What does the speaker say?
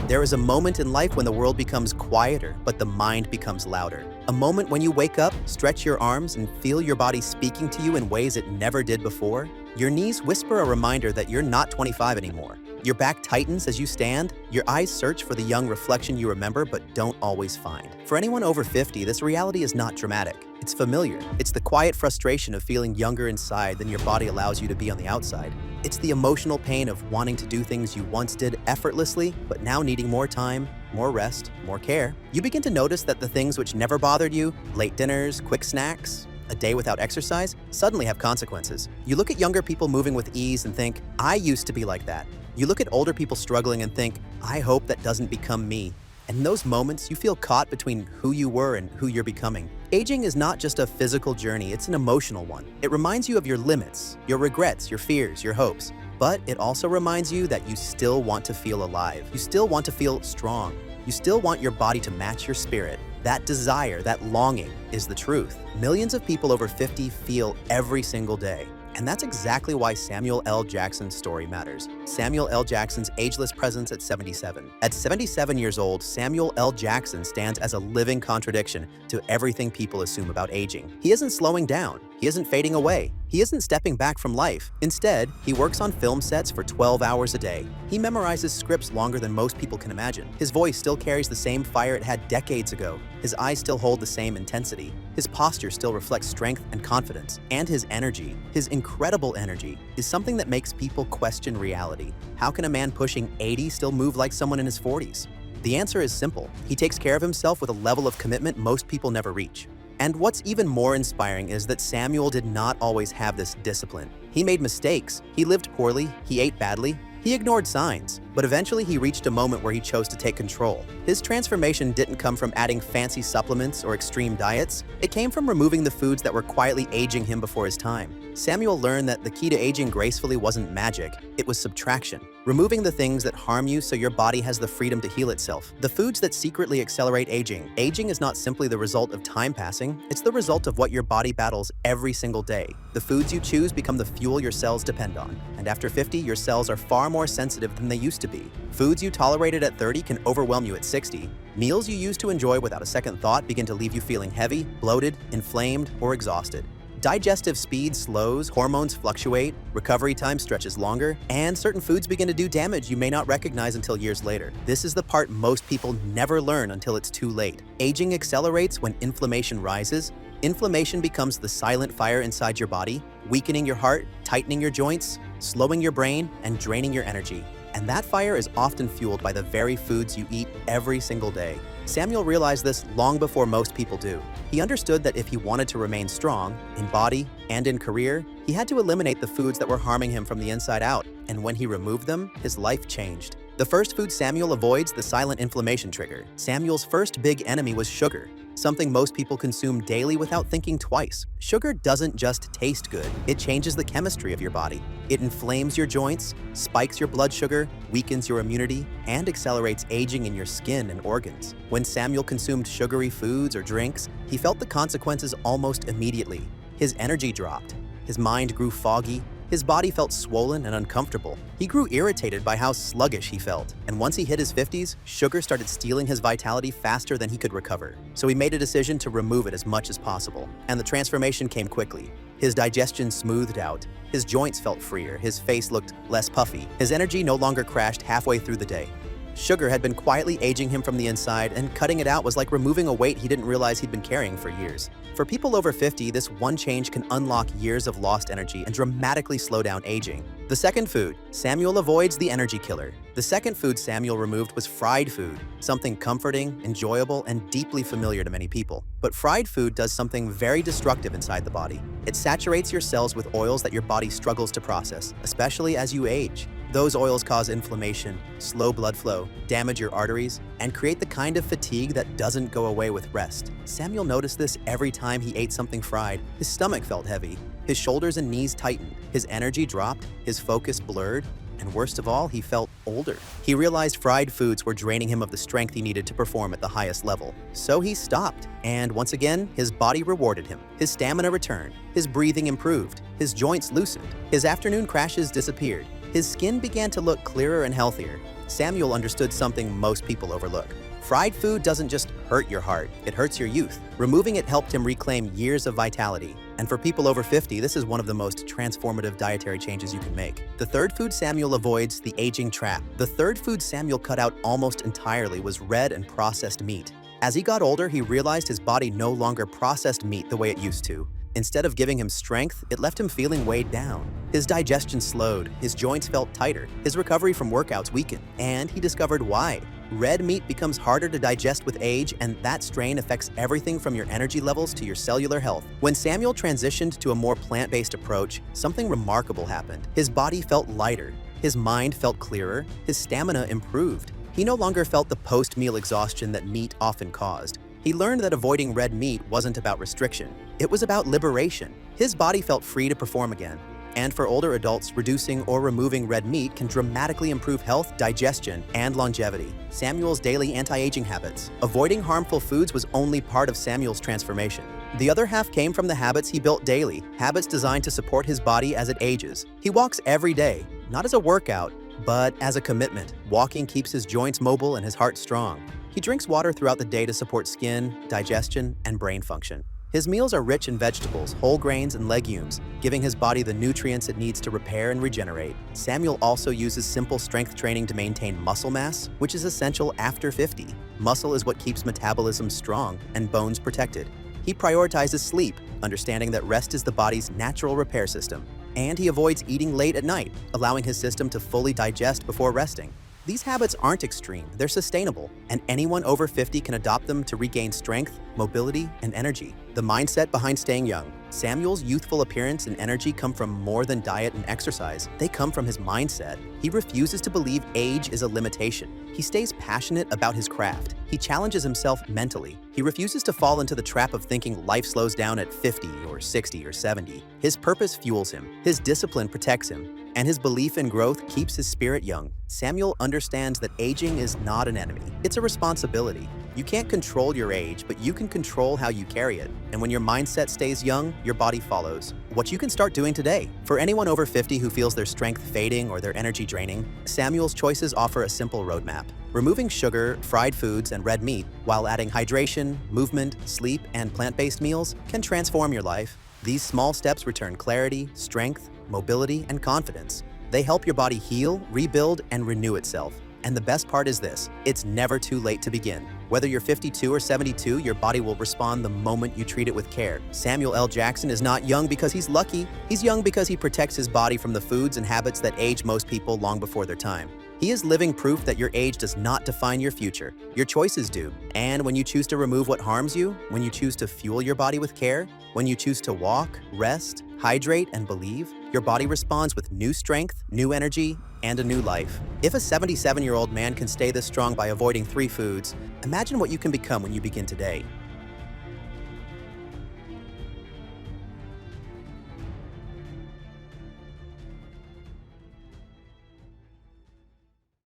There is a moment in life when the world becomes quieter, but the mind becomes louder. A moment when you wake up, stretch your arms, and feel your body speaking to you in ways it never did before. Your knees whisper a reminder that you're not 25 anymore. Your back tightens as you stand. Your eyes search for the young reflection you remember but don't always find. For anyone over 50, this reality is not dramatic. It's familiar. It's the quiet frustration of feeling younger inside than your body allows you to be on the outside. It's the emotional pain of wanting to do things you once did effortlessly, but now needing more time, more rest, more care. You begin to notice that the things which never bothered you, late dinners, quick snacks, a day without exercise, suddenly have consequences. You look at younger people moving with ease and think, I used to be like that. You look at older people struggling and think, I hope that doesn't become me. And in those moments, you feel caught between who you were and who you're becoming. Aging is not just a physical journey, it's an emotional one. It reminds you of your limits, your regrets, your fears, your hopes. But it also reminds you that you still want to feel alive. You still want to feel strong. You still want your body to match your spirit. That desire, that longing, is the truth. Millions of people over 50 feel every single day. And that's exactly why Samuel L. Jackson's story matters. Samuel L. Jackson's ageless presence at 77. At 77 years old, Samuel L. Jackson stands as a living contradiction to everything people assume about aging. He isn't slowing down. He isn't fading away. He isn't stepping back from life. Instead, he works on film sets for 12 hours a day. He memorizes scripts longer than most people can imagine. His voice still carries the same fire it had decades ago. His eyes still hold the same intensity. His posture still reflects strength and confidence. And his energy, his incredible energy, is something that makes people question reality. How can a man pushing 80 still move like someone in his 40s? The answer is simple. He takes care of himself with a level of commitment most people never reach. And what's even more inspiring is that Samuel did not always have this discipline. He made mistakes, he lived poorly, he ate badly, he ignored signs, but eventually he reached a moment where he chose to take control. His transformation didn't come from adding fancy supplements or extreme diets. It came from removing the foods that were quietly aging him before his time. Samuel learned that the key to aging gracefully wasn't magic, it was subtraction. Removing the things that harm you so your body has the freedom to heal itself. The foods that secretly accelerate aging. Aging is not simply the result of time passing, it's the result of what your body battles every single day. The foods you choose become the fuel your cells depend on. And after 50, your cells are far more sensitive than they used to be. Foods you tolerated at 30 can overwhelm you at 60. Meals you used to enjoy without a second thought begin to leave you feeling heavy, bloated, inflamed, or exhausted. Digestive speed slows, hormones fluctuate, recovery time stretches longer, and certain foods begin to do damage you may not recognize until years later. This is the part most people never learn until it's too late. Aging accelerates when inflammation rises. Inflammation becomes the silent fire inside your body, weakening your heart, tightening your joints, slowing your brain, and draining your energy. And that fire is often fueled by the very foods you eat every single day. Samuel realized this long before most people do. He understood that if he wanted to remain strong, in body and in career, he had to eliminate the foods that were harming him from the inside out. And when he removed them, his life changed. The first food Samuel avoids, the silent inflammation trigger. Samuel's first big enemy was sugar, something most people consume daily without thinking twice. Sugar doesn't just taste good, it changes the chemistry of your body. It inflames your joints, spikes your blood sugar, weakens your immunity, and accelerates aging in your skin and organs. When Samuel consumed sugary foods or drinks, he felt the consequences almost immediately. His energy dropped, his mind grew foggy, his body felt swollen and uncomfortable. He grew irritated by how sluggish he felt. And once he hit his 50s, sugar started stealing his vitality faster than he could recover. So he made a decision to remove it as much as possible. And the transformation came quickly. His digestion smoothed out. His joints felt freer. His face looked less puffy. His energy no longer crashed halfway through the day. Sugar had been quietly aging him from the inside, and cutting it out was like removing a weight he didn't realize he'd been carrying for years. For people over 50, this one change can unlock years of lost energy and dramatically slow down aging. The second food, Samuel avoids the energy killer. The second food Samuel removed was fried food, something comforting, enjoyable, and deeply familiar to many people. But fried food does something very destructive inside the body. It saturates your cells with oils that your body struggles to process, especially as you age. Those oils cause inflammation, slow blood flow, damage your arteries, and create the kind of fatigue that doesn't go away with rest. Samuel noticed this every time he ate something fried. His stomach felt heavy, his shoulders and knees tightened, his energy dropped, his focus blurred, and worst of all, he felt older. He realized fried foods were draining him of the strength he needed to perform at the highest level. So he stopped, and once again, his body rewarded him. His stamina returned, his breathing improved, his joints loosened, his afternoon crashes disappeared. His skin began to look clearer and healthier, Samuel understood something most people overlook. Fried food doesn't just hurt your heart, it hurts your youth. Removing it helped him reclaim years of vitality. And for people over 50, this is one of the most transformative dietary changes you can make. The third food Samuel avoids, the aging trap. The third food Samuel cut out almost entirely was red and processed meat. As he got older, he realized his body no longer processed meat the way it used to. Instead of giving him strength, it left him feeling weighed down. His digestion slowed, his joints felt tighter, his recovery from workouts weakened, and he discovered why. Red meat becomes harder to digest with age, and that strain affects everything from your energy levels to your cellular health. When Samuel transitioned to a more plant-based approach, something remarkable happened. His body felt lighter, his mind felt clearer, his stamina improved. He no longer felt the post-meal exhaustion that meat often caused. He learned that avoiding red meat wasn't about restriction. It was about liberation. His body felt free to perform again. And for older adults, reducing or removing red meat can dramatically improve health, digestion, and longevity. Samuel's daily anti-aging habits. Avoiding harmful foods was only part of Samuel's transformation. The other half came from the habits he built daily, habits designed to support his body as it ages. He walks every day, not as a workout, but as a commitment. Walking keeps his joints mobile and his heart strong. He drinks water throughout the day to support skin, digestion, and brain function. His meals are rich in vegetables, whole grains, and legumes, giving his body the nutrients it needs to repair and regenerate. Samuel also uses simple strength training to maintain muscle mass, which is essential after 50. Muscle is what keeps metabolism strong and bones protected. He prioritizes sleep, understanding that rest is the body's natural repair system. And he avoids eating late at night, allowing his system to fully digest before resting. These habits aren't extreme, they're sustainable, and anyone over 50 can adopt them to regain strength, mobility, and energy. The mindset behind staying young. Samuel's youthful appearance and energy come from more than diet and exercise. They come from his mindset. He refuses to believe age is a limitation. He stays passionate about his craft. He challenges himself mentally. He refuses to fall into the trap of thinking life slows down at 50 or 60 or 70. His purpose fuels him. His discipline protects him. And his belief in growth keeps his spirit young. Samuel understands that aging is not an enemy. It's a responsibility. You can't control your age, but you can control how you carry it. And when your mindset stays young, your body follows. What you can start doing today. For anyone over 50 who feels their strength fading or their energy draining, Samuel's choices offer a simple roadmap. Removing sugar, fried foods, and red meat, while adding hydration, movement, sleep, and plant-based meals can transform your life. These small steps return clarity, strength, mobility, and confidence. They help your body heal, rebuild, and renew itself. And the best part is this, it's never too late to begin. Whether you're 52 or 72, your body will respond the moment you treat it with care. Samuel L. Jackson is not young because he's lucky. He's young because he protects his body from the foods and habits that age most people long before their time. He is living proof that your age does not define your future. Your choices do. And when you choose to remove what harms you, when you choose to fuel your body with care, when you choose to walk, rest, hydrate, and believe, your body responds with new strength, new energy, and a new life. If a 77-year-old man can stay this strong by avoiding 3 foods, imagine what you can become when you begin today.